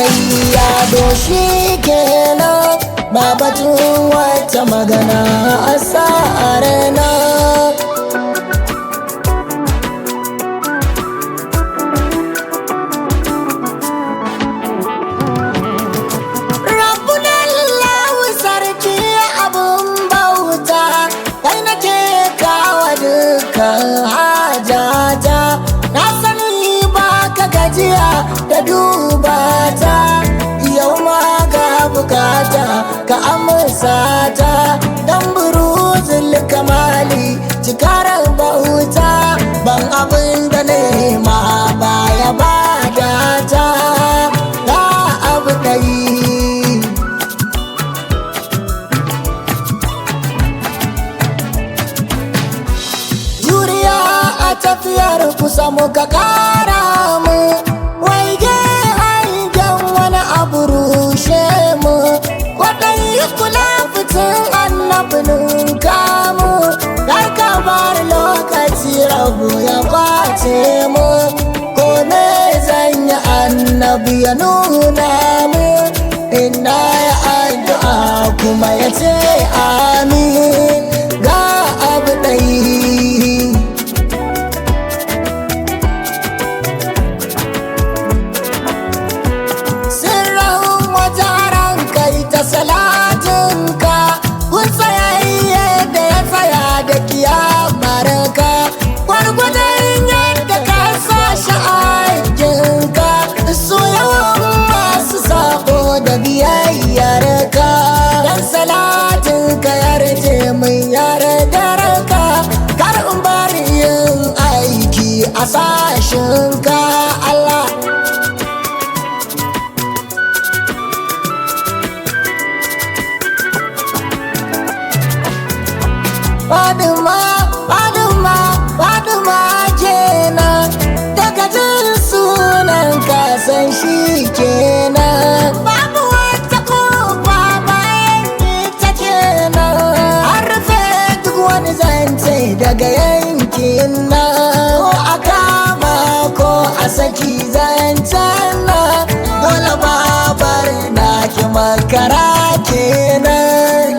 dai ya doshi kenan, ba batun wata magana a sa'arena. Hajata na sani ba ka gajiya da duba ta, yau ma ga bukata ka amsa ta, dan buruzul kamali cikarar bauta, ban abin da nema baya bada ta ga abu ɗai. Tafiyar kusa muka kara mu, waige hangen wani abu rushe mu, kwaɗayi kula fitin annabinin kamu, kar ka bar lokaci rabu ya kwace mu, ko me zan yi annabi ya nuna mu, ina ya addu'a kuma ya ce amin ga abu ɗai. Salatinka kun tsayayye da ya tsaya da kiyamarka, gwargwadon yadda ka sa shi aikinka, su yawan masu sako da biyayyarka, dan salatinka yarje min yardarka, kar in bari yin aiki a sashinka Allah. Faduma, Faduma, Faduma kenan, daga jin sunan kasan shi kenan, babu wata kofa bayan ita kenan, an rufe duk wani zance daga yankin nan, ko a kama ko a saki zancen nan, dole babar na ki makara kenan.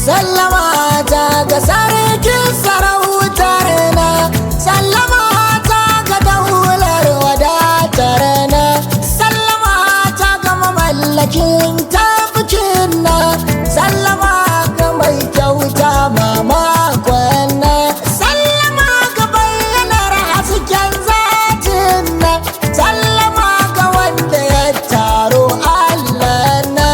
Sallama ta ga sarkin sarautar na, sallama ta ga daular wadatar na, sallama ta ga mamallakin tafkin na, sallama ga mai kyauta mamakon na, sallama ga bayyanar hasken zatin na, sallama ga wanda ya taro Allah na,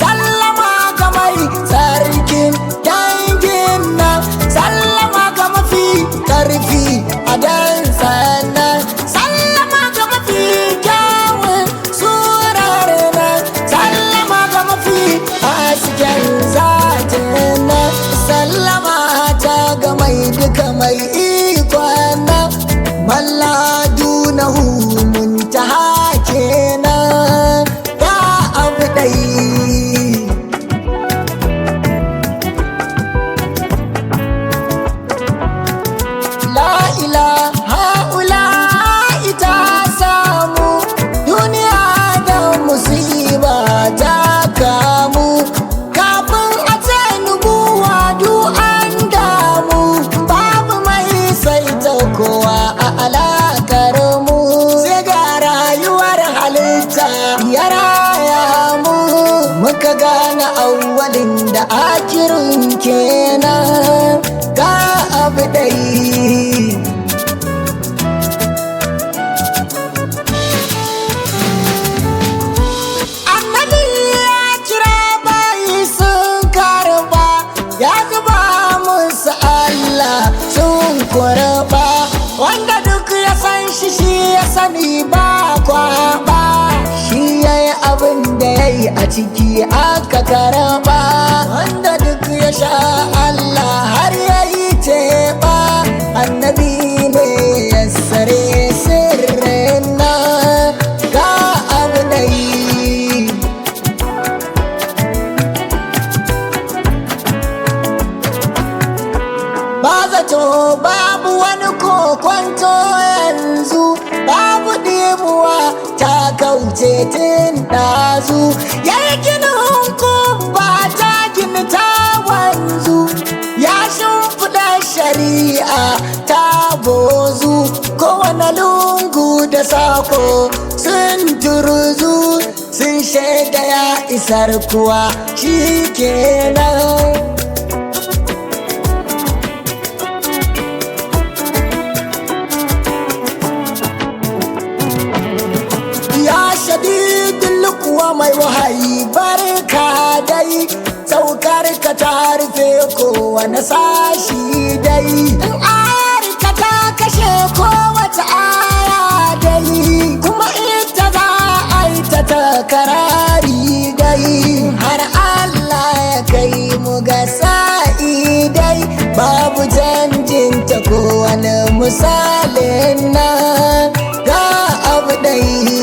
sallama ga mai sarkin dangin na, sallama ga mafi karfi a dan sana, sallama ga mafi kyawun surar na, sallama ga mafi hasken zatin na, sallama ta ga mai duka mai ikon na, malladunahu muntaha kenan ya abu ɗai. Ta kamu kafin a ce nubuwa du an damu, babu mai saita kowa a alakar mu, sai ga rayuwar halitta ya raya mu, muka gane awwalin da akirin kenan ga abu ɗai. Sun kurba wanda duk ya san shi shi ya sani ba kwaba, shi ya yi abin da ya yi a ciki aka karaba, wanda duk ya sha Allah har ya yi teɓa, annabi ne ya sare sirrin nan ga abu da yi. tun ɗazu, ya yi ginin kubba ta gini ta wanzu, ya shimfiɗa shari'a ta bozu, kowane lungu da sako sun turzu, sun shaida ya isar kuwa shi kenan. Shadidul kuwa mai wahayi barka dai, saukar ka ta rufe kowane sashi dai, in arka ta kashe kowace aya dai, kuma ita za a yi ta takarari dai, har Allah ya kai mu ga sa'i dai, babu canjin ta kowane misalin nan ga abu dai